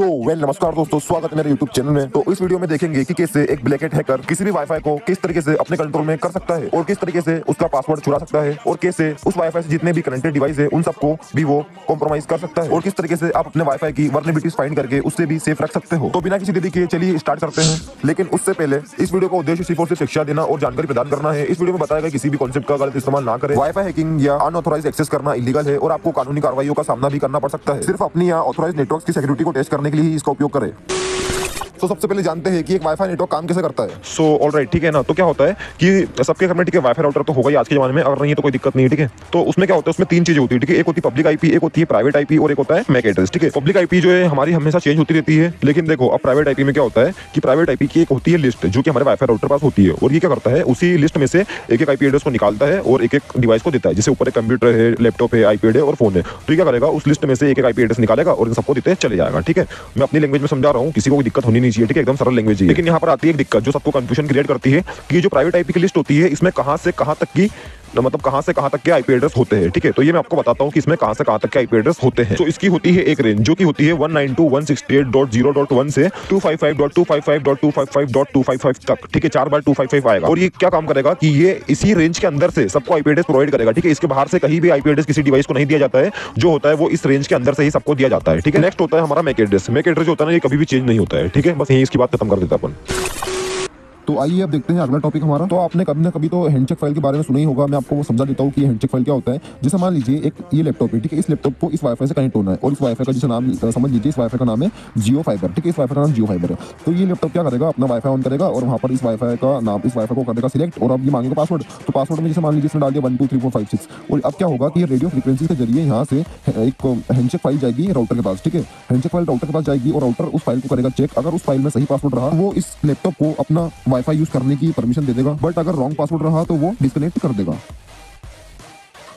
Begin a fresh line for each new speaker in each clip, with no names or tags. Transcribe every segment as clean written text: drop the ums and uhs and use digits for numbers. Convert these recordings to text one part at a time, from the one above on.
नमस्कार दोस्तों, स्वागत है मेरे YouTube चैनल में। तो इस वीडियो में देखेंगे कि कैसे एक ब्लैक हैट हैकर किसी भी वाईफाई को किस तरीके से अपने कंट्रोल में कर सकता है और किस तरीके से उसका पासवर्ड चुरा सकता है और कैसे उस वाईफाई से जितने भी कनेक्टेड डिवाइस है उन सबको भी वो कॉम्प्रोमाइज कर सकता है और किस तरीके से आप अपने वाईफाई की वर्नेबिलिटीज फाइंड करके उससे भी सेफ रख सकते हो। तो बिना किसी देरी के चलिए स्टार्ट करते हैं। लेकिन उससे पहले इस वीडियो का उद्देश्य सिर्फ और सिर्फ शिक्षा देना और जानकारी प्रदान करना है। इस वीडियो में बताया गया किसी भी कॉन्सेप्ट का गलत इस्तेमाल ना करें। वाईफाई हैकिंग या अनऑथोराइज एक्सेस करना इलीगल है और आपको कानूनी कार्रवाइयों का सामना भी करना पड़ सकता है। सिर्फ अपनी या ऑथोराइज नेटवर्क की सिक्योरिटी को टेस्ट करने के लिए ही इसका उपयोग करें। तो सबसे पहले जानते हैं कि एक वाईफाई नेटवर्क काम कैसे करता है। ऑलराइट, ठीक है ना। तो क्या होता है कि सबके घर में ठीक है वाईफाई राउटर तो होगा ही आज के जमाने में, अगर नहीं है तो कोई दिक्कत नहीं है, ठीक है। तो उसमें क्या होता है, उसमें तीन चीजें होती है, ठीक है। एक होती है पब्लिक आईपी, एक होती है प्राइवेट आईपी और एक होता है मैक एड्रेस, ठीक है। पब्लिक आईपी जो है हमारी हमेशा चेंज होती रहती है, लेकिन देखो अब प्राइवेट आईपी में क्या होता है कि प्राइवेट आईपी की एक होती है लिस्ट जो कि हमारे वाईफाई राउटर पास होती है और ये क्या करता है, उसी लिस्ट में से एक एक आईपी एड्रेस को निकालता है और एक एक डिवाइस को देता है। जैसे ऊपर एक कंप्यूटर है, लैपटॉप है, आईपैड है और फोन है, तो क्या करेगा, उस लिस्ट में से एक एक आईपी एड्रेस निकालेगा और इन सबको देते चले जाएगा, ठीक है। मैं अपनी लैंग्वेज में समझा रहा हूँ, किसी को कोई दिक्कत होनी नहीं चाहिए, ठीक है, एकदम सरल लैंग्वेज है। लेकिन यहाँ पर आती है एक दिक्कत जो सबको कंफ्यूजन क्रिएट करती है कि जो प्राइवेट आईपी की लिस्ट होती है इसमें कहां से कहां तक की मतलब कहां से कहां तक के आईपी एड्रेस होते हैं, ठीक है। तो ये मैं आपको बताता हूं कि इसमें कहां से कहां तक के आईपी एड्रेस होते हैं। तो इसकी होती है एक रेंज जो कि होती है 192.168.0.1 से 255.255.255.255 तक, ठीक है। 4 बार 255 आएगा और ये क्या काम करेगा कि ये इसी रेंज के अंदर से सबको आईपी एड्रेस प्रोवाइड करेगा, ठीक है। इसके बाहर से कहीं भी आईपी एड्रेस किसी डिवाइस को नहीं दिया जाता है, जो होता है वो इस रेंज के अंदर से ही सबको दिया जाता है, ठीक है। नेक्स्ट होता है हमारा मैक एड्रेस। मैक एड्रेस जो होता है ना, ये कभी भी चेंज नहीं होता है, ठीक है। बस यही इसकी बात खत्म कर देता अपन। तो आइए अब देखते हैं अगला टॉपिक हमारा। तो आपने कभी ना कभी तो हैंडशेक फाइल के बारे में सुना ही होगा। मैं आपको वो समझा देता हूँ कि हैंडशेक फाइल क्या होता है। जैसे मान लीजिए एक ये लैपटॉप है, ठीक है। इस लैपटॉप को इस वाईफाई से कनेक्ट होना है और इस वाईफाई का जैसे नाम समझ लीजिए, इस वाईफाई का नाम है जियो फाइबर, ठीक है। इस वाईफाई का नाम जियो फाइबर है। तो ये लैपटॉप क्या करेगा, अपना वाईफाई ऑन करेगा और वहाँ पर इस वाईफाई का नाम, इस वाईफाई को करेगा सिलेक्ट और अब ये मांगेगा पासवर्ड। तो पासवर्ड में जैसे मान लीजिए इसने डाल दिया 1 2 3 4 5 6 और अब क्या होगा कि ये रेडियो फ्रीक्वेंसी के जरिए यहाँ से एक हैंडशेक फाइल जाएगी राउटर के पास, ठीक है। हैंडशेक फाइल राउटर के पास जाएगी और राउटर उस फाइल को करेगा चेक। अगर उस फाइल में सही पासवर्ड रहा वो इस लैपटॉप को अपना वाईफाई यूज करने की परमिशन दे देगा, बट अगर रॉन्ग पासवर्ड रहा तो वो डिस्कनेक्ट कर देगा।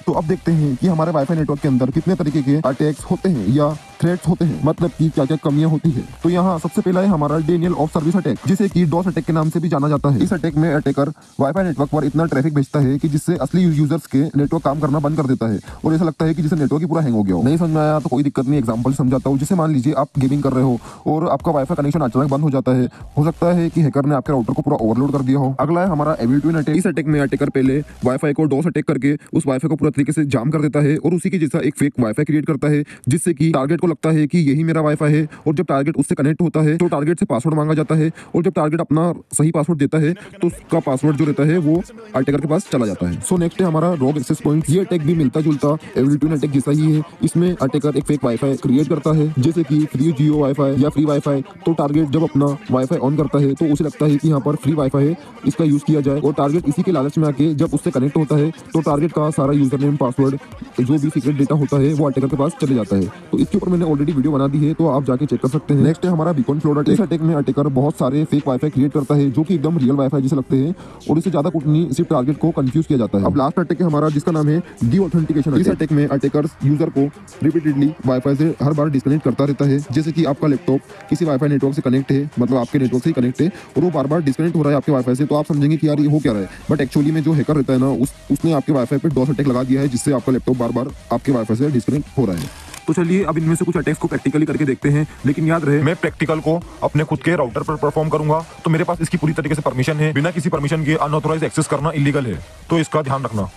तो अब देखते हैं कि हमारे वाईफाई नेटवर्क के अंदर कितने तरीके के अटैक्स होते हैं या थ्रेट्स होते हैं, मतलब कि क्या क्या कमियां होती है। तो यहाँ सबसे पहला है हमारा डेनियल ऑफ सर्विस अटैक, जिसे कि डॉस अटैक के नाम से भी जाना जाता है। इस अटैक में अटैकर वाईफाई नेटवर्क पर इतना ट्रैफिक भेजता है कि जिससे असली यूजर्स के नेटवर्क काम करना बंद कर देता है और ऐसा लगता है कि जैसे नेटवर्क ही पूरा हैंग हो गया हो। नहीं समझ में आया तो कोई दिक्कत नहीं, एग्जाम्पल समझाता हूँ। जैसे मान लीजिए आप गेमिंग कर रहे हो और आपका वाईफाई कनेक्शन अचानक बंद हो जाता है। हो सकता है कि हैकर ने आपके राउटर को पूरा ओवरलोड कर दिया हो। अगला है हमारा एविल ट्विन अटैक। इस अटैक में अटैकर पहले वाईफाई को डॉस अटैक करके उस वाईफाई को पूरा तरीके से जाम कर देता है और उसी के जैसा एक फेक वाईफाई क्रिएट करता है, जिससे कि टारगेट को लगता है कि यही मेरा वाईफाई है। और जब टारगेट उससे कनेक्ट होता है तो टारगेट से पासवर्ड मांगा जाता है और जब टारगेट अपना सही पासवर्ड देता है तो उसका पासवर्ड जो रहता है वो अटैकर के पास चला जाता है। सो नेक्स्ट है हमारा रोग एक्सेस पॉइंट। ये अटैक भी मिलता जुलता एविल ट्विन अटैक जैसा ही है। इसमें अटैकर एक फेक वाईफाई क्रिएट करता है, जैसे कि फ्री जियो वाईफाई या फ्री वाईफाई। तो टारगेट जब अपना वाईफाई ऑन करता है तो उसे लगता है कि यहाँ पर फ्री वाईफाई है, इसका यूज किया जाए और टारगेट इसी के लालच में आके जब उससे कनेक्ट होता है तो टारगेट का सारा यूजर नेम, पासवर्ड, जो भी सीक्रेट डेटा होता है वो अटैकर के पास चले जाता है। तो इसके ऊपर मैंने ऑलरेडी वीडियो बना दी है, तो आप जाके चेक कर सकते हैं। नेक्स्ट है हमारा बीकॉन फ्लोड अटैक। इस अटैक में अटैकर बहुत सारे फेक वाईफाई क्रिएट करता है जो कि एकदम रियल वाईफाई जैसे लगते हैं और इससे ज्यादा कुछ नहीं, सिर्फ टारगेट को कंफ्यूज किया जाता है। अब लास्ट अटैक है हमारा जिसका नाम है डी ऑथेंटिकेशन। इस अटैक में अटैकर यूजर को रिपीटेडली वाईफाई से हर बार डिस्कनेक्ट करता रहता है। जैसे कि आपका लैपटॉप किसी वाईफाई नेटवर्क से कनेक्ट है, मतलब आपके नेटवर्क से ही कनेक्ट है और वो बार बार डिस्कनेक्ट हो रहा है आपके वाईफाई से, तो आप समझेंगे कि यार ये हो क्या रहा है। बट एक्चुअली में जो हैकर रहता है ना, उसने आपके वाईफाई पे डॉस अटैक लगा दिया है, जिससे आपका लैपटॉप बार बार आपके वाईफाई से डिस्कनेक्ट हो रहा है। तो चलिए अब इनमें से कुछ अटैक्स को प्रैक्टिकली करके देखते हैं, लेकिन याद रहे मैं प्रैक्टिकल को अपने खुद के राउटर पर परफॉर्म करूंगा, तो मेरे पास इसकी पूरी तरीके से परमिशन है। बिना किसी परमिशन के अनऑथोराइज एक्सेस करना इलीगल है, तो इसका ध्यान रखना।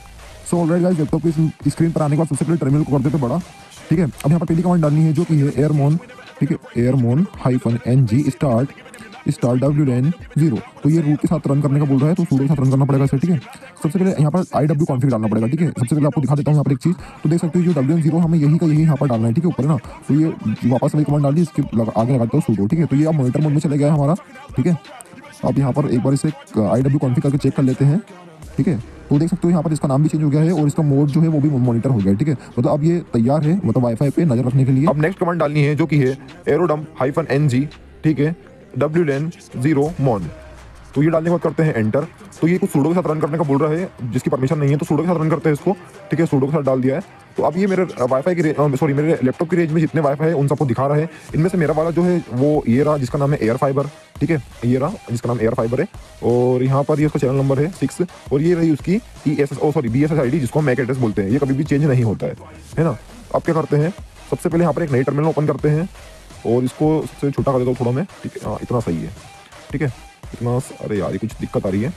सो ऑलराइट गाइस, लैपटॉप की स्क्रीन पर आने के बाद सबसे पहले टर्मिनल को कर देते बड़ा, ठीक है। अब यहाँ पर पहली कमांड डालनी है जो कि है एयरमोन, ठीक है, एयरमोन-ng स्टार wlan 0। तो ये रूट के साथ रन करने का बोल रहा है, तो सूडो के साथ रन करना पड़ेगा इसे, ठीक है। सबसे पहले यहाँ पर iw कॉन्फ़िग डालना पड़ेगा, ठीक है। सबसे पहले आपको दिखा देता हूँ यहाँ पर एक चीज़, तो देख सकते हो जो wlan 0 हमें यही का यही यहाँ पर डालना है, ठीक है, ऊपर है ना। तो ये वापस वही कमांड डाल दी, इसके आगे लगाता हूँ सूडो, ठीक है। तो ये अब मॉनिटर मोड में चले गया है हमारा, ठीक है। अब यहाँ पर एक बार इसे iw कॉन्फ़िग करके चेक कर लेते हैं, ठीक है। तो देख सकते हो यहाँ पर इसका नाम भी चेंज हो गया है और इसका मोड जो है वो भी मॉनिटर हो गया है, ठीक है। मतलब अब ये तैयार है, मतलब वाईफाई पे नजर रखने के लिए। अब नेक्स्ट कमांड डालनी है जो कि है aerodump-ng, ठीक है, wlan 0 mon। तो ये डालने के बाद करते हैं एंटर। तो ये कुछ सूडो के साथ रन करने का बोल रहा है, जिसकी परमिशन नहीं है, तो सूडो के साथ रन करते हैं इसको, ठीक है। सूडो के साथ डाल दिया है। तो अब ये मेरे वाईफाई की मेरे लैपटॉप की रेंज में जितने वाईफाई है उन सबको दिखा रहा है। इनमें से मेरा वाला जो है वो ये रहा, जिसका नाम है एयर फाइबर, ठीक है, ये रहा जिसका नाम एयर फाइबर है। और यहाँ पर ये उसका चैनल नंबर है 6 और ये रही उसकी BSS ID, जिसको हम मैक एड्रेस बोलते हैं। ये कभी भी चेंज नहीं होता है ना। अब क्या करते हैं, सबसे पहले यहाँ पर एक नई टर्मिनल ओपन करते हैं, और इसको सबसे छोटा कर देता हूँ थोड़ा मैं, ठीक है। हाँ, इतना सही है, ठीक है, इतना। अरे यार ये कुछ दिक्कत आ रही है,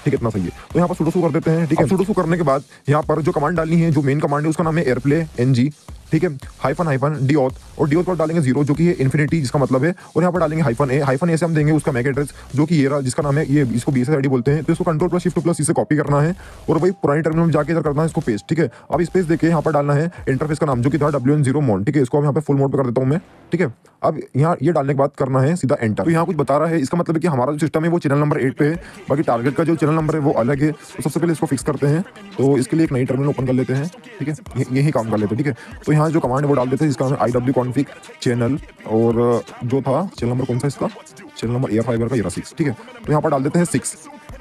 ठीक है, इतना सही है। तो यहाँ पर सुडोकू कर देते हैं, ठीक है। सुडोकू करने के बाद यहाँ पर जो कमांड डालनी है, जो मेन कमांड है उसका नाम है एयरप्ले NG, ठीक है, हाइफन डियोथ, और डियोथ पर डालेंगे 0 जो कि है इन्फिनिटी जिसका मतलब है, और यहाँ पर डालेंगे हाइफन ए से हम देंगे उसका मैक एड्रेस जो कि ये रहा, जिसका नाम है ये, इसको BSSID बोलते हैं। तो इसको Ctrl+Shift+C से कॉपी करना है और वही पुरानी टर्मिनल में जाके इधर करना है इसको पेस्ट, ठीक है। अब स्पेस देके यहाँ पर डालना है इंटरफेस का नाम जो कि था WN0 मोड, ठीक है। इसको यहाँ पे फुल मोड पर कर देता हूँ मैं, ठीक है। अब यहाँ ये डालने के बाद करना है सीधा एंटर। तो यहाँ कुछ बता रहा है, इसका मतलब है कि हमारा जो सिस्टम है वो चैनल नंबर 8 पे है, बाकी टारगेट का जो चैनल नंबर है वो अलग है। तो सबसे पहले इसको फिक्स करते हैं। तो इसके लिए एक नई टर्मिनल ओपन कर लेते हैं, ठीक है, यही काम कर लेते हैं, ठीक है। तो यहाँ जो कमांड है वो डाल देते हैं, जिसका नाम है iwconfig चैनल, और जो था चैनल नंबर कौन सा इसका, चैनल नंबर एयर फाइबर का 6, ठीक है। तो यहाँ पर डाल देते हैं 6।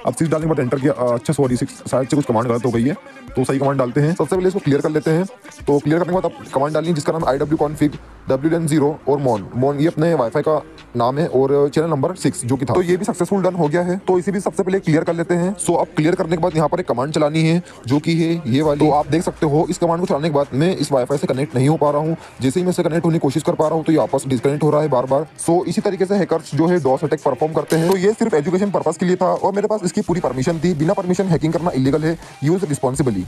अब 6 डालने के बाद एंटर किया, अच्छा सॉरी 6 शायद से कुछ कमांड गलत हो गई है, तो सही कमांड डालते हैं। सबसे पहले इसको क्लियर कर लेते हैं। तो क्लियर करने के बाद अब कमांड डालनी है जिसका नाम iwconfig WN0 और मोन ये अपने वाईफाई का नाम है, और चैनल नंबर 6 जो कि था। तो ये भी सक्सेसफुल डन हो गया है, तो इसे भी सबसे पहले क्लियर कर लेते हैं। सो अब क्लियर करने के बाद यहाँ पर एक कमांड चलानी है जो कि है ये वाली। तो आप देख सकते हो इस कमांड को चलाने के बाद मैं इस वाईफाई से कनेक्ट नहीं हो पा रहा हूँ। जैसे ही मैं इससे कनेक्ट होने की कोशिश कर पा रहा हूँ तो ये आपस डिस्कनेक्ट हो रहा है बार बार। सो इसी तरीके से हैकर्स जो है डॉस अटैक परफॉर्म करते हैं। तो ये सिर्फ एजुकेशन पर्पस के लिए था और मेरे पास इसकी पूरी परमिशन थी। बिना परमिशन हैकिंग करना इलीगल है, यूज रिस्पॉन्सिबली।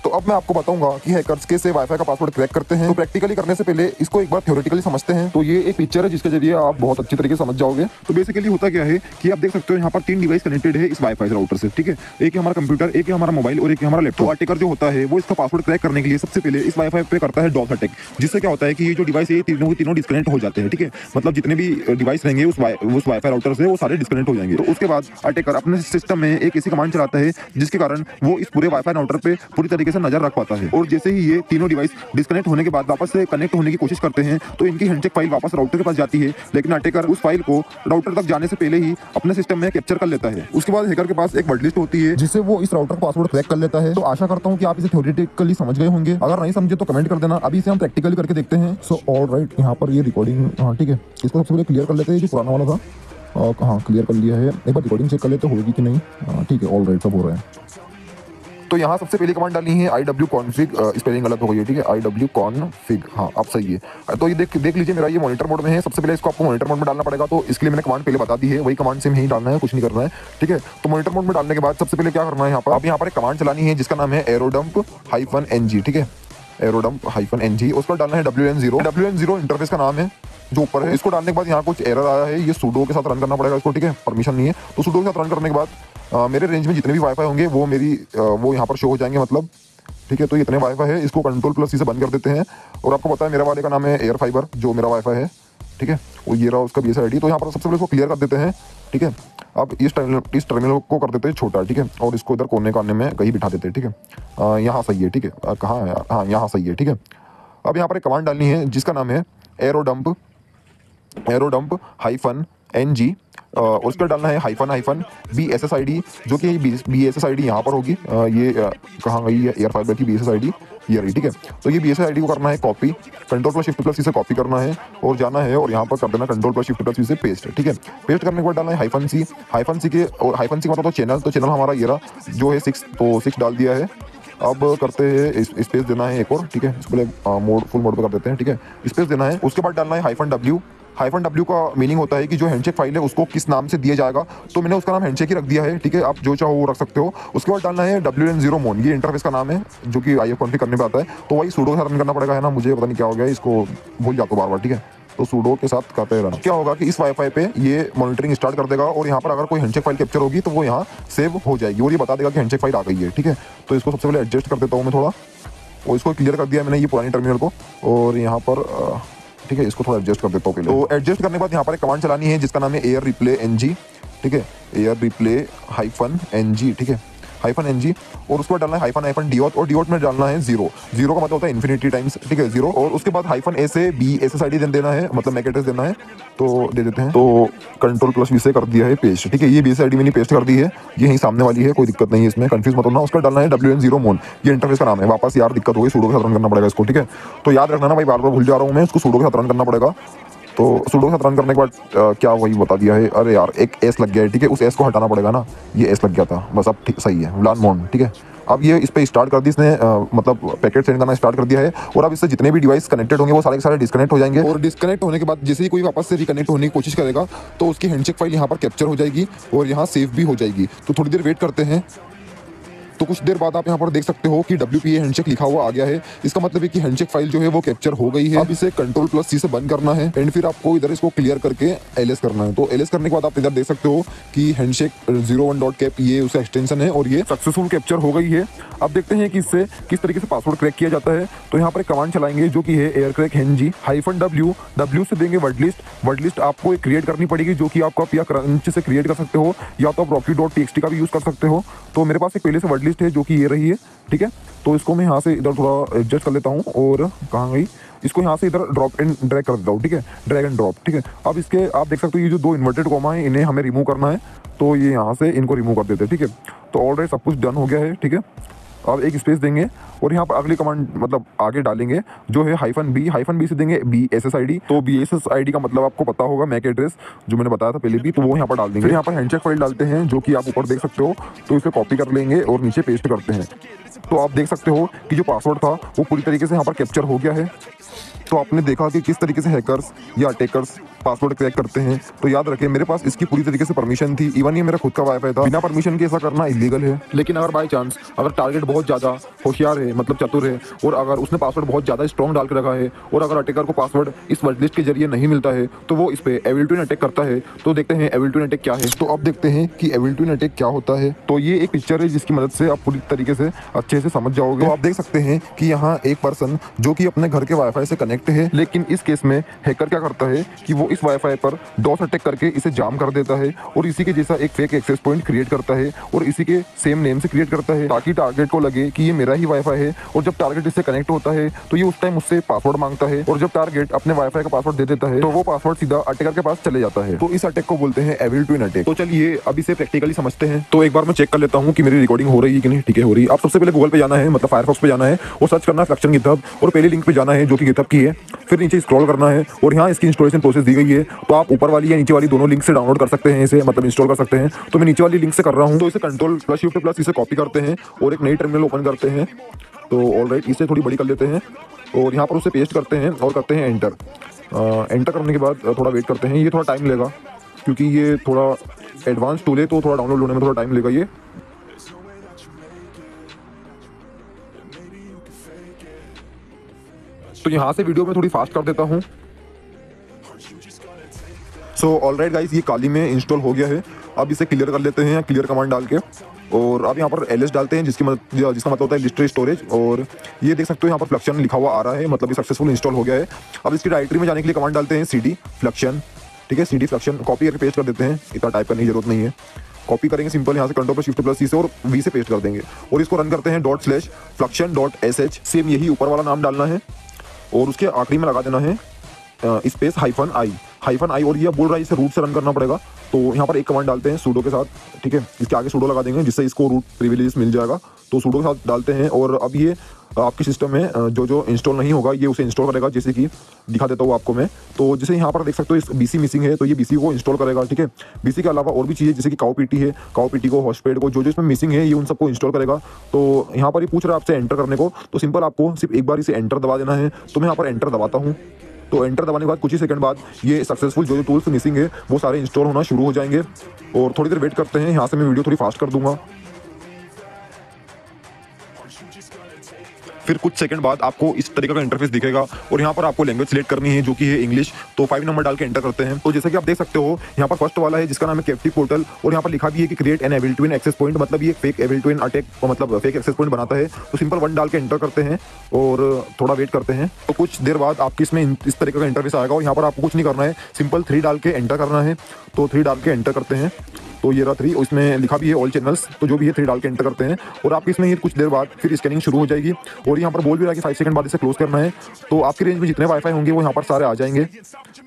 तो अब मैं आपको बताऊंगा कि हैकर्स कैसे वाईफाई का पासवर्ड क्रैक करते हैं। तो प्रैक्टिकली करने से पहले इसको एक बार थ्योरेटिकली समझते हैं। तो ये एक पिक्चर है जिसके जरिए आप बहुत अच्छी तरीके से समझ जाओगे। तो बेसिकली होता क्या है कि आप देख सकते हो यहाँ पर 3 डिवाइस कनेक्टेड है इस वाईफाई राउटर से, ठीक है। एक है हमारा कंप्यूटर, एक है हमारा मोबाइल और एक है हमारा लैपटॉप। अटैकर जो होता है वो इसका पासवर्ड क्रैक करने के लिए सबसे पहले इस वाईफाई पे करता है डॉस अटैक, जिससे क्या होता है कि ये जो डिवाइस है ये तीनों डिस्कनेक्ट हो जाते हैं, ठीक है। मतलब जितने भी डिवाइस रहेंगे उस वाईफाई राउटर से वो सारे डिस्कनेक्ट हो जाएंगे। तो उसके बाद अटैकर अपने सिस्टम में एक ऐसी कमांड चलाता है जिसके कारण वो इस पूरे वाईफाई राउटर पे पूरी तरीके से नजर रख पाता है। और जैसे ही ये तीनों डिवाइस डिस्कनेक्ट होने के बाद वापस से कनेक्ट होने की कोशिश करते हैं तो इनकी हैंडशेक फाइल वापस राउटर के पास जाती है, लेकिन अटैकर उस फाइल को राउटर तक जाने से पहले ही अपने सिस्टम में कैप्चर कर लेता है। उसके बाद हैकर के पास एक वर्ड लिस्ट होती है जिससे वो इस राउटर का पासवर्ड क्रैक कर लेता है। तो आशा करता हूँ कि आप इसे थ्योरेटिकली समझ गए होंगे। अगर नहीं समझे तो कमेंट कर देना। अभी इसे हम प्रैक्टिकली करके देखते हैं। सो ऑलराइट, यहाँ पर ये रिकॉर्डिंग, हाँ ठीक है, इसको सबसे पहले क्लियर कर लेते हैं जो पुराना वाला था। हाँ क्लियर कर लिया है। एक बार रिकॉर्डिंग चेक कर लेते होगी कि नहीं। हाँ ठीक है, ऑलराइट, सब हो रहा है। तो यहाँ सबसे पहली कमांड डालनी है iwconfig, स्पेलिंग गलत हो गई है, ठीक है, iwconfig, हाँ अब सही है। तो ये देख लीजिए मेरा ये मॉनिटर मोड में है। सबसे पहले इसको आपको मॉनिटर मोड में डालना पड़ेगा। तो इसके लिए मैंने कमांड पहले बता दी है, वही कमांड से ही डालना है, कुछ नहीं करना है, ठीक है। तो मॉनिटर मोड में डालने के बाद सबसे पहले क्या करना है, यहाँ पर आप यहाँ पर एक कमांड चलानी है जिसका नाम है aerodump-ng, ठीक है, aerodump-ng। उसको डालना है WN0 इंटरफेस का नाम है जो ऊपर है। इसको डालने के बाद यहाँ कुछ एरर आया है, ये sudo के साथ रन करना पड़ेगा इसको, ठीक है, परमिशन नहीं है। तो sudo के साथ रन करने के बाद मेरे रेंज में जितने भी वाईफाई होंगे वो यहाँ पर शो हो जाएंगे, मतलब, ठीक है। तो इतने वाईफाई है, इसको Ctrl+C से बंद कर देते हैं। और आपको पता है मेरा वाले का नाम है एयर फाइबर, जो मेरा वाईफाई है, ठीक है, वो ये रहा उसका BSID। तो यहाँ पर सबसे पहले इसको क्लियर कर देते हैं, ठीक है। अब इस टर्मिनल को कर देते हैं छोटा, ठीक है, और इसको इधर कोने काने में कहीं बिठा देते हैं, ठीक है। यहाँ सही है, ठीक है, कहाँ है यार, हाँ यहाँ सही है, ठीक है। अब यहाँ पर एक कमांड डालनी है जिसका नाम है aerodump-ng, और उसका डालना है हाइफन BSSID, जो कि BSSID यहाँ पर होगी। ये कहाँ गई है एयर फाइबर की BSSID, ये रही, ठीक है। तो ये BSSID को करना है कॉपी, Ctrl+Shift+C से कॉपी करना है और जाना है और यहाँ पर कर देना Ctrl+Shift+C से पेस्ट, ठीक है। पेस्ट करने के बाद डालना है हाइफन सी के, और हाइफन सी का मतलब तो चैनल, तो चैनल हमारा ये रहा जो है 6, तो 6 डाल दिया है। अब करते हैं स्पेस देना है एक और, ठीक है, इसको पहले फुल मोड पे कर देते हैं, ठीक है, स्पेस देना है। उसके बाद डालना है -W का मीनिंग होता है कि जो हैंडशेक फाइल है उसको किस नाम से दिया जाएगा। तो मैंने उसका नाम हैंडशेक ही रख दिया है, ठीक है, आप जो चाहो वो रख सकते हो। उसके बाद डालना है WN0 मोन, ये इंटरफेस का नाम है जो कि IF कॉन्फ़िग करने पे आता है। तो वही sudo के साथ रन करना पड़ेगा, है ना, मुझे पता नहीं क्या हो गया, इसको भूल जाता हूँ बार बार, ठीक है। तो sudo के साथ करते रहना। क्या होगा कि इस वाईफाई पे ये मॉनिटरिंग स्टार्ट कर देगा और यहाँ पर अगर कोई हैंडशेक फाइल कैप्चर होगी तो वो यहाँ सेव हो जाएगी और ये बता देगा कि हैंडशेक फाइल आ गई है, ठीक है। तो इसको सबसे पहले एडजस्ट कर देता हूँ मैं थोड़ा, और इसको क्लियर कर दिया मैंने ये पुरानी टर्मिनल को, और यहाँ पर ठीक है, इसको थोड़ा एडजस्ट कर देता हूँ पहले। तो एडजस्ट करने के बाद यहाँ पर एक कमांड चलानी है जिसका नाम है airreplay-ng, ठीक है, airreplay-ng, ठीक है, -ng, और उसको डालना है -डियोट, और डियोट में डालना है 0 का मतलब होता है इन्फिनिटी टाइम्स, ठीक है, 0। और उसके बाद -a से BSSID देना है, मतलब मैक एड्रेस देना है, तो दे देते हैं। तो Ctrl+V से कर दिया है पेस्ट, ठीक है, ये BSSID मैंने पेस्ट कर दी है, ये यहीं सामने वाली है, कोई दिक्कत नहीं है इसमें, कंफ्यूज मत होना। उसका डालना है WN0 मोन, ये इंटरफेस का नाम है। वापस यार दिक्कत हो गई, sudo के साथ रन करना पड़ेगा इसको, ठीक है। तो याद रखना ना भाई, बार बार भूल जा रहा हूँ मैं, इसको sudo के साथ रन करना पड़ेगा। तो sudo के साथ रन करने के बाद क्या वही बता दिया है, अरे यार एक S लग गया है, ठीक है, उस S को हटाना पड़ेगा ना, ये S लग गया था, बस अब ठीक सही है, व्लान मोन, ठीक है। अब ये इस पे स्टार्ट कर दी इसने, मतलब पैकेट सेंड करना स्टार्ट कर दिया है। और अब इससे जितने भी डिवाइस कनेक्टेड होंगे वो सारे के सारे डिस्कनेक्ट हो जाएंगे। और डिस्कनेक्ट होने के बाद जैसे ही कोई वापस से रिकनेक्ट होने की कोशिश करेगा तो उसकी हैंडशेक फाइल यहाँ पर कैप्चर हो जाएगी और यहाँ सेव भी हो जाएगी। तो थोड़ी देर वेट करते हैं। तो कुछ देर बाद आप यहाँ पर देख सकते हो कि WPA हैंडशेक लिखा हुआ आ गया है। इसका मतलब है कि हैंडशेक फाइल जो है वो कैप्चर हो गई है। अब इसे Ctrl+C से बंद करना है एंड फिर आपको इधर इसको क्लियर करके LS करना है। तो LS करने के बाद आप इधर देख सकते हो कि हैंडशेक 01.cap ये उसका एक्सटेंशन है और ये सक्सेसफुल कैप्चर हो गई है। अब देखते हैं कि इससे किस तरीके से पासवर्ड क्रैक किया जाता है। तो यहाँ पर एक कमांड चलाएंगे जो कि है aircrack-hng -w से देंगे वर्ड लिस्ट आपको एक क्रिएट करनी पड़ेगी जो कि आपको या क्रंच से क्रिएट कर सकते हो या तो आप rocky.txt का भी यूज कर सकते हो। तो मेरे पास एक पहले से वर्ड लिस्ट है जो कि ये रही है, ठीक है। तो इसको मैं यहाँ से इधर थोड़ा एडजस्ट कर लेता हूँ और कहाँ गई, इसको यहाँ से इधर ड्रॉप एंड ड्रैग कर देता हूँ, ठीक है, ड्रैग एंड ड्रॉप, ठीक है। अब इसके आप देख सकते हो ये जो 2 इन्वर्टेड कॉमा है इन्हें हमें रिमूव करना है। तो ये यहाँ से इनको रिमूव कर देते हैं, ठीक है। तो ऑलरेडी सब कुछ डन हो गया है, ठीक है। अब एक स्पेस देंगे और यहाँ पर अगली कमांड मतलब आगे डालेंगे जो है -b से देंगे BSSID। तो BSSID का मतलब आपको पता होगा मैक एड्रेस जो मैंने बताया था पहले भी, तो वो यहाँ पर डाल देंगे। फिर यहाँ पर हैंडशेक फाइल डालते हैं जो कि आप ऊपर देख सकते हो। तो इसे कॉपी कर लेंगे और नीचे पेस्ट करते हैं। तो आप देख सकते हो कि जो पासवर्ड था वो पूरी तरीके से यहाँ पर कैप्चर हो गया है। तो आपने देखा कि किस तरीके से हैकर्स या अटैकर्स पासवर्ड क्रैक करते हैं। तो याद रखें मेरे पास इसकी पूरी तरीके से परमिशन थी, इवन ये मेरा खुद का वाईफाई था। बिना परमिशन के ऐसा करना इलीगल है। लेकिन अगर बाय चांस अगर टारगेट बहुत ज़्यादा होशियार है, मतलब चतुर है, और अगर उसने पासवर्ड बहुत ज़्यादा स्ट्रॉन्ग डाल के रखा है और अगर अटैकर को पासवर्ड इस वर्ड लिस्ट के जरिए नहीं मिलता है तो वो इस पे एविल ट्विन अटैक करता है। तो देखते हैं एविल ट्विन अटैक क्या है। तो अब देखते हैं कि एविल ट्विन अटैक क्या होता है। तो ये एक पिक्चर है जिसकी मदद से आप पूरी तरीके से अच्छे से समझ जाओगे। तो आप देख सकते हैं कि यहाँ एक पर्सन जो कि अपने घर के वाईफाई से कनेक्ट है, लेकिन इस केस में हैकर क्या करता है कि वो इस वाईफाई पर डॉस अटैक करके इसे जाम कर देता है और इसी के जैसा एक फेक एक्सेस पॉइंट क्रिएट करता है और इसी के सेम नेम से क्रिएट करता है ताकि टारगेट को लगे कि ये मेरा ही वाईफाई है। और जब टारगेट इससे कनेक्ट होता है तो ये उस टाइम उससे पासवर्ड मांगता है और जब टारगेट अपने वाईफाई का पासवर्ड दे देता है तो वो पासवर्ड सीधा अटैकर के पास चले जाता है। तो इस अटैक को बोलते हैं एविल ट्विन अटैक। तो चलिए अब इसे प्रैक्टिकली समझते हैं। तो एक बार मैं चेक कर लेता हूँ कि मेरी रिकॉर्डिंग हो रही है कि नहीं। ठीक है, हो रही है। आप सबसे पहले गूगल पे जाना है, मतलब फायरफॉक्स पे जाना है और सर्च करना है फ्लक्शन गिटहब और पहली लिंक पे जाना है जो कि गिटहब की है। फिर नीचे स्क्रॉल करना है और यहाँ इसकी इंस्टॉलेशन प्रोसेस दी गई है। तो आप ऊपर वाली या नीचे वाली दोनों लिंक से डाउनलोड कर सकते हैं, इसे मतलब इंस्टॉल कर सकते हैं। तो मैं नीचे वाली लिंक से कर रहा हूँ। तो इसे Ctrl+Shift+ इसे कॉपी करते हैं और एक नई टर्मिनल ओपन करते हैं। तो ऑलराइट, इसे थोड़ी बड़ी कर लेते हैं और यहाँ पर उसे पेस्ट करते हैं और करते हैं एंटर। एंटर करने के बाद थोड़ा वेट करते हैं। ये थोड़ा टाइम लेगा क्योंकि ये थोड़ा एडवांस टूल है तो थोड़ा डाउनलोड होने में थोड़ा टाइम लेगा ये। तो यहाँ से वीडियो में थोड़ी फास्ट कर देता हूँ। सो ऑलराइट गाइस, ये काली में इंस्टॉल हो गया है। अब इसे क्लियर कर लेते हैं, क्लियर कमांड डाल के। और अब यहाँ पर LS डालते हैं जिसका मतलब होता है लिस्ट्री स्टोरेज। और ये देख सकते हो यहाँ पर फ्लक्शन लिखा हुआ आ रहा है, मतलब ये सक्सेसफुल इंस्टॉल हो गया है। अब इसकी डायरेक्टरी में जाने के लिए कमांड डालते हैं CD फ्लक्शन, ठीक है, CD फ्लक्शन कॉपी करके पेस्ट कर देते हैं। इतना टाइप करने की जरूरत नहीं है, कॉपी करेंगे सिंपल यहाँ से Ctrl+Shift+C से और V से पेस्ट कर देंगे और इसको रन करते हैं ./fluction.sh। सेम यही ऊपर वाला नाम डालना है और उसके आखिरी में लगा देना है स्पेस -i और ये बोल रहा है इसे रूट से रन करना पड़ेगा। तो यहाँ पर एक कमांड डालते हैं सूडो के साथ, ठीक है, इसके आगे सूडो लगा देंगे जिससे इसको रूट प्रिविलेज मिल जाएगा। तो सूडो के साथ डालते हैं और अब ये आपके सिस्टम में जो इंस्टॉल नहीं होगा ये उसे इंस्टॉल करेगा, जैसे कि दिखा देता हूँ आपको मैं। तो जैसे यहाँ पर देख सकते हो इस BC मिसिंग है तो ये BC को इंस्टॉल करेगा, ठीक है। BC के अलावा और भी चीज़ें जैसे कि काओपीटी है, काओपीटी को, हॉस्टपेड को, जो इसमें मिसिंग है ये उन सबको इंस्टॉल करेगा। तो यहाँ पर ये पूछ रहा है आपसे एंटर करने को, तो सिंपल आपको सिर्फ एक बार इसे एंटर दबा देना है। तो मैं यहाँ पर एंटर दबाता हूँ। तो एंटर दबाने के बाद कुछ ही सेकंड बाद ये सक्सेसफुल जो टूल्स मिसिंग है वो सारे इंस्टॉल होना शुरू हो जाएंगे। और थोड़ी देर वेट करते हैं। यहाँ से मैं वीडियो थोड़ी फास्ट कर दूंगा। फिर कुछ सेकंड बाद आपको इस तरीके का इंटरफेस दिखेगा और यहाँ पर आपको लैंग्वेज सिलेक्ट करनी है जो कि है इंग्लिश। तो 5 नंबर डाल के एंटर करते हैं। तो जैसे कि आप देख सकते हो यहाँ पर फर्स्ट वाला है जिसका नाम है कैप्टिव पोर्टल और यहाँ पर लिखा भी है कि create an evil twin access point, मतलब ये फेक एविल ट्विन अटैक मतलब फेक एक्सेस पॉइंट बनाता है। तो सिंपल 1 डाल के एंटर करते हैं और थोड़ा वेट करते हैं। तो कुछ देर बाद आपकी इसमें इस तरीके का इंटरफेस आएगा और यहाँ पर आपको कुछ नहीं करना है, सिंपल 3 डाल के एंटर करना है। तो 3 डाल के एंटर करते हैं। तो ये रहा 3, इसमें लिखा भी है ऑल चैनल्स, तो जो भी है 3 डाल के एंटर करते हैं और आपकी इसमें ये कुछ देर बाद फिर स्कैनिंग शुरू हो जाएगी। और यहाँ पर बोल भी रहा है कि 5 सेकंड बाद इसे क्लोज करना है। तो आपकी रेंज में जितने वाईफाई होंगे वो यहाँ पर सारे आ जाएंगे।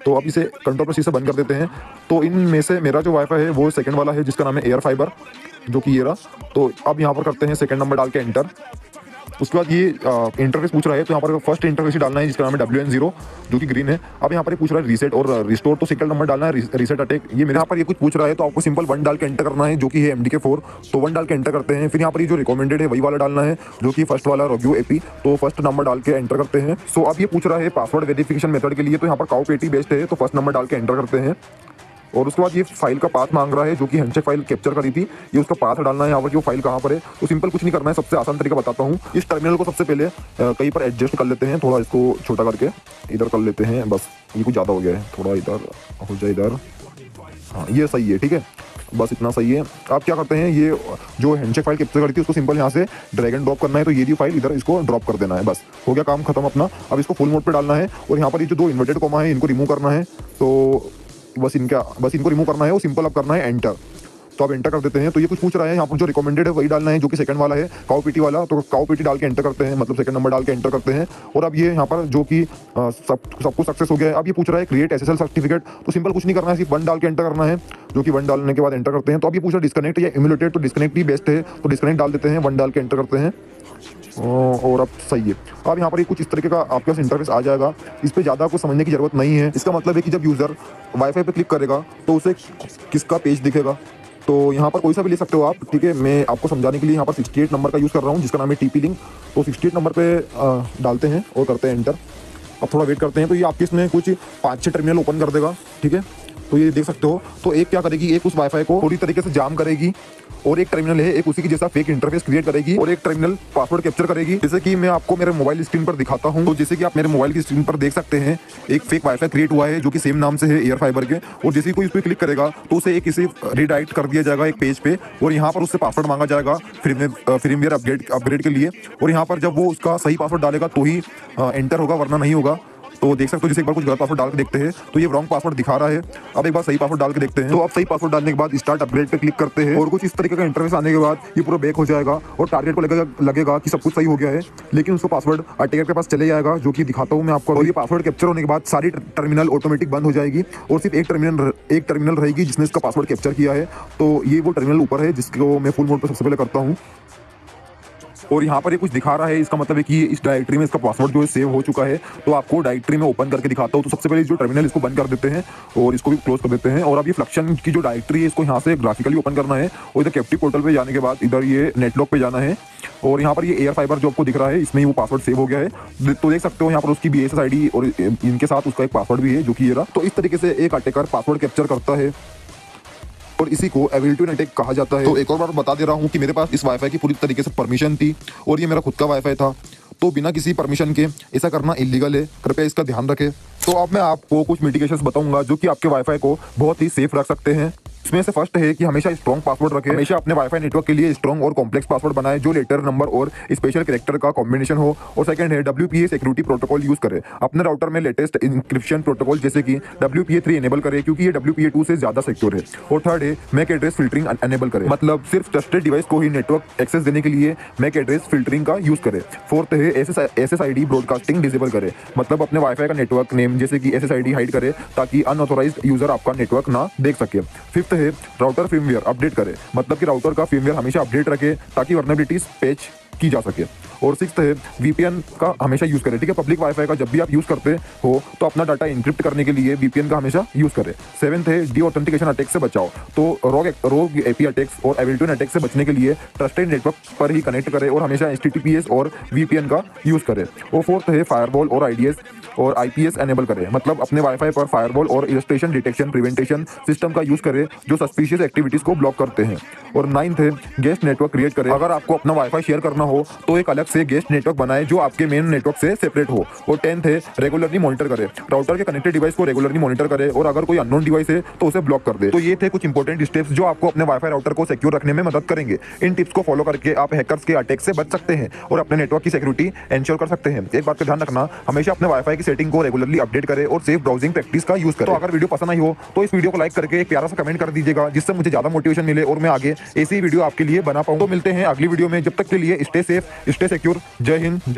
तो अब इसे Ctrl+C से बंद कर देते हैं। तो इनमें से मेरा जो वाईफाई है वो सेकंड वाला है जिसका नाम है एयर फाइबर, जो कि ये रहा। तो अब यहाँ पर करते हैं सेकंड नंबर डाल के एंटर। उसके बाद ये इंटरफेस पूछ रहा है, तो यहाँ पर फर्स्ट इंटरफेस डालना है जिसका नाम है WN0 जो कि ग्रीन है। अब यहाँ पर ये पूछ रहा है रीसेट और रिस्टोर, तो सिक्वल नंबर डालना है, रीसेट अटैक। ये मेरे यहाँ पर ये कुछ पूछ रहा है, तो आपको सिंपल 1 डाल के एंटर करना है जो कि है MDK4, तो 1 डाल के एंटर करते हैं। फिर यहाँ पर ये जो रिकमेंडेड है वही वाला डालना है जो कि फर्स्ट वाला रोग्यू AP, तो फर्स्ट नंबर डाल के एंटर करते हैं। सो अब ये पूछ रहा है पासवर्ड वेरिफिकेशन मेथड के लिए, तो यहाँ पर काउपेटी बेस्ट है, तो फर्स्ट नंबर डाल के एंटर करते हैं। और उसके बाद ये फाइल का पाथ मांग रहा है जो कि हैंडशेक फाइल कैप्चर करी थी, ये उसका पाथ डालना है यहाँ पर कि वो फाइल कहाँ पर है। तो सिंपल कुछ नहीं करना है, सबसे आसान तरीका बताता हूँ। इस टर्मिनल को सबसे पहले कहीं पर एडजस्ट कर लेते हैं, थोड़ा इसको छोटा करके इधर कर लेते हैं, बस ये कुछ ज़्यादा हो गया है, थोड़ा इधर हो जाए इधर, हाँ ये सही है, ठीक है, बस इतना सही है। आप क्या करते हैं, ये जो हैंडशेक फाइल कैप्चर करी थी उसको सिंपल यहाँ से ड्रैग एंड ड्रॉप करना है, तो ये फाइल इधर इसको ड्रॉप कर देना है, बस हो गया काम खत्म अपना। अब इसको फुल मोड पे डालना है और यहाँ पर ये जो 2 इन्वर्टेड कॉमा है इनको रिमूव करना है, तो बस इनको रिमूव करना है और सिंपल अब करना है एंटर। तो अब एंटर कर देते हैं। तो ये कुछ पूछ रहा है, यहाँ पर जो रिकमेंडेड है वही डालना है जो कि सेकंड वाला है काउपेटी वाला, तो काउपेटी डाल के एंटर करते हैं, मतलब सेकंड नंबर डाल के एंटर करते हैं। और अब ये यहाँ पर जो कि सब कुछ सक्सेस हो गया है। अब ये पूछ रहा है क्रिएट SSL सर्टिफिकेट, तो सिंपल कुछ नहीं करना है, सिर्फ 1 डाल के एंटर करना है, जो कि 1 डालने के बाद एंटर करते हैं। तो अब ये पूछ रहा है डिस्कनेक्ट या इम्यूलेटेड, तो डिस्कनेक्ट ही बेस्ट है, तो डिस्कनेक्ट डाल देते हैं, 1 डाल के एंटर करते हैं। और अब सही है। अब यहाँ पर ये कुछ इस तरीके का आपके पास इंटरफेस आ जाएगा, इस पे ज़्यादा कुछ समझने की जरूरत नहीं है। इसका मतलब है कि जब यूज़र वाईफाई पे क्लिक करेगा तो उसे किसका पेज दिखेगा, तो यहाँ पर कोई सा भी ले सकते हो आप, ठीक है। मैं आपको समझाने के लिए यहाँ पर 68 नंबर का यूज़ कर रहा हूँ जिसका नाम है TP लिंक, तो 68 नंबर पे डालते हैं और करते हैं एंटर। अब थोड़ा वेट करते हैं, तो ये आपके इसमें कुछ 5-6 टर्मिनल ओपन कर देगा, ठीक है। तो ये देख सकते हो, तो एक क्या करेगी, एक उस वाईफाई को पूरी तरीके से जाम करेगी, और एक टर्मिनल है एक उसी की जैसा फेक इंटरफेस क्रिएट करेगी, और एक टर्मिनल पासवर्ड कैप्चर करेगी। जैसे कि मैं आपको मेरे मोबाइल स्क्रीन पर दिखाता हूं, तो जैसे कि आप मेरे मोबाइल की स्क्रीन पर देख सकते हैं एक फेक वाईफाई क्रिएट हुआ है जो कि सेम नाम से है एयर फाइबर के, और जैसे कोई इस पर क्लिक करेगा तो उसे एक इसे रिडायरेक्ट कर दिया जाएगा एक पेज पे, और यहाँ पर उससे पासवर्ड मांगा जाएगा firmware अपग्रेड के लिए, और यहाँ पर जब वो उसका सही पासवर्ड डालेगा तो ही एंटर होगा, वरना नहीं होगा। तो देख सकते हो, जैसे एक बार कुछ गलत पासवर्ड डाल के देखते हैं तो ये रॉन्ग पासवर्ड दिखा रहा है। अब एक बार सही पासवर्ड डाल के देखते हैं, तो अब सही पासवर्ड डालने के बाद स्टार्ट अपग्रेड पे क्लिक करते हैं, और कुछ इस तरीके का इंटरफेस आने के बाद ये पूरा बैक हो जाएगा और टारगेट को लगेगा कि सब कुछ सही हो गया है, लेकिन उसको पासवर्ड अटैकर के पास चले जाएगा, जो कि दिखाता हूँ मैं आपको। और ये पासवर्ड कैप्चर होने के बाद सारी टर्मिनल ऑटोमेटिक बंद हो जाएगी, और सिर्फ एक टर्मिनल रहेगी जिसने इसका पासवर्ड कैप्चर किया है। तो ये वो टर्मिनल ऊपर है जिसको मैं फुल मोड पर सबसे पहले करता हूँ, और यहाँ पर ये कुछ दिखा रहा है, इसका मतलब है कि इस डायरेक्टरी में इसका पासवर्ड जो है सेव हो चुका है। तो आपको डायरेक्टरी में ओपन करके दिखाता हूँ। तो सबसे पहले जो टर्मिनल इसको बंद कर देते हैं और इसको भी क्लोज कर देते हैं, और अब ये फ्लक्शन की जो डायरेक्टरी है इसको यहाँ से ग्राफिकली ओपन करना है, और इधर कैप्टिव पोर्टल पे जाने के बाद इधर ये नेटलॉक पे जाना है, और यहाँ पर ये एयर फाइबर जो आपको दिख रहा है इसमें ही वो पासवर्ड सेव हो गया है। तो देख सकते हो यहाँ पर उसकी BSS ID और इनके साथ उसका एक पासवर्ड भी है जो कि ये रहा। तो इस तरीके से एक अटैकर पासवर्ड कैप्चर करता है, और इसी को एबिलिटी अटैक कहा जाता है। तो एक और बार बता दे रहा हूँ कि मेरे पास इस वाईफाई की पूरी तरीके से परमिशन थी, और ये मेरा खुद का वाईफाई था, तो बिना किसी परमिशन के ऐसा करना इलीगल है, कृपया इसका ध्यान रखें। तो अब मैं आपको कुछ मिटिगेशंस बताऊंगा जो कि आपके वाईफाई को बहुत ही सेफ रख सकते हैं। इसमें से फर्स्ट है कि हमेशा स्ट्रॉन्ग पासवर्ड रखें, हमेशा अपने वाईफाई नेटवर्क के लिए स्ट्रॉन्ग और कॉम्प्लेक्स पासवर्ड बनाएं जो लेटर नंबर और स्पेशल कैरेक्टर का कॉम्बिनेशन हो। और सेकंड है WPA सिक्योरिटी प्रोटोकॉल यूज करें, अपने राउटर में लेटेस्ट इंक्रिप्शन प्रोटोकॉल जैसे कि WPA3 एनेबल करें क्योंकि ये WPA2 से ज्यादा सिक्योर है। और थर्ड है मैक एड्रेस फिल्टरिंग एनेबल करें, मतलब सिर्फ ट्रस्टेड डिवाइस को ही नेटवर्क एक्सेस देने के लिए मैक एड्रेस फिल्टरिंग का यूज करें। फोर्थ है SSID ब्रॉडकास्टिंग डिसेबल करें, मतलब अपने वाईफाई का नेटवर्क नेम जैसे कि SSID हाइड करें ताकि अनऑथोराइज्ड यूजर आपका नेटवर्क ना देख सके। फिफ्थ है राउटर फर्मवेयर अपडेट करें, मतलब कि राउटर का फर्मवेयर हमेशा अपडेट रखें ताकि वर्नेबिलिटीज पैच की जा सके। और सिक्स्थ है VPN का हमेशा यूज करें, ठीक है। पब्लिक वाईफाई का जब भी आप यूज करते हो तो अपना डाटा इंक्रिप्ट करने के लिए VPN का हमेशा यूज करें। सेवेंथ है डी ऑथेंटिकेशन अटैक से बचाओ, तो रोग AP अटैक्स और एबिलिटी अटैक से बचने के लिए ट्रस्टेड नेटवर्क पर ही कनेक्ट करें और हमेशा HTTPS और VPN का यूज करें। और फोर्थ है फायरवॉल और IDS और IPS एनेबल करें, मतलब अपने वाईफाई पर फायरवॉल और इलस्ट्रेशन डिटेक्शन प्रिवेंटेशन सिस्टम का यूज करें जो सस्पिशियस एक्टिविटीज को ब्लॉक करते हैं। और नाइन्थ है गेस्ट नेटवर्क क्रिएट करें, अगर आपको अपना वाईफाई शेयर करना हो तो एक अलग से गेस्ट नेटवर्क बनाए जो आपके मेन नेटवर्क से सेपरेट हो। और 10th है रेगुलरली मॉनिटर करें, राउटर के कनेक्टेड डिवाइस को रेगुलरली मॉनिटर करें और अगर कोई अननोन डिवाइस है तो उसे ब्लॉक कर दे। तो ये थे कुछ इंपॉर्टेंट स्टेप्स जो आपको अपने वाईफाई राउटर को सिक्योर रखने में मदद करेंगे। इन टिप्स को फॉलो करके आप हैकर्स के अटैक से बच सकते हैं और अपने नेटवर्क की सिक्योरिटी एंश्योर कर सकते हैं। एक बात का ध्यान रखना, हमेशा अपने वाईफाई की सेटिंग को रेगुलरली अपडेट करें और सेफ ब्राउजिंग प्रैक्टिस का यूज करें। तो अगर वीडियो पसंद आई हो तो इस वीडियो को लाइक करके एक प्यारा सा कमेंट कर दीजिएगा जिससे मुझे ज्यादा मोटिवेशन मिले और मैं आगे ऐसी वीडियो आपके लिए बना पाऊं। तो मिलते हैं अगली वीडियो में, जब तक के लिए स्टे सेफ स्टे सिक्योर। जय हिंद।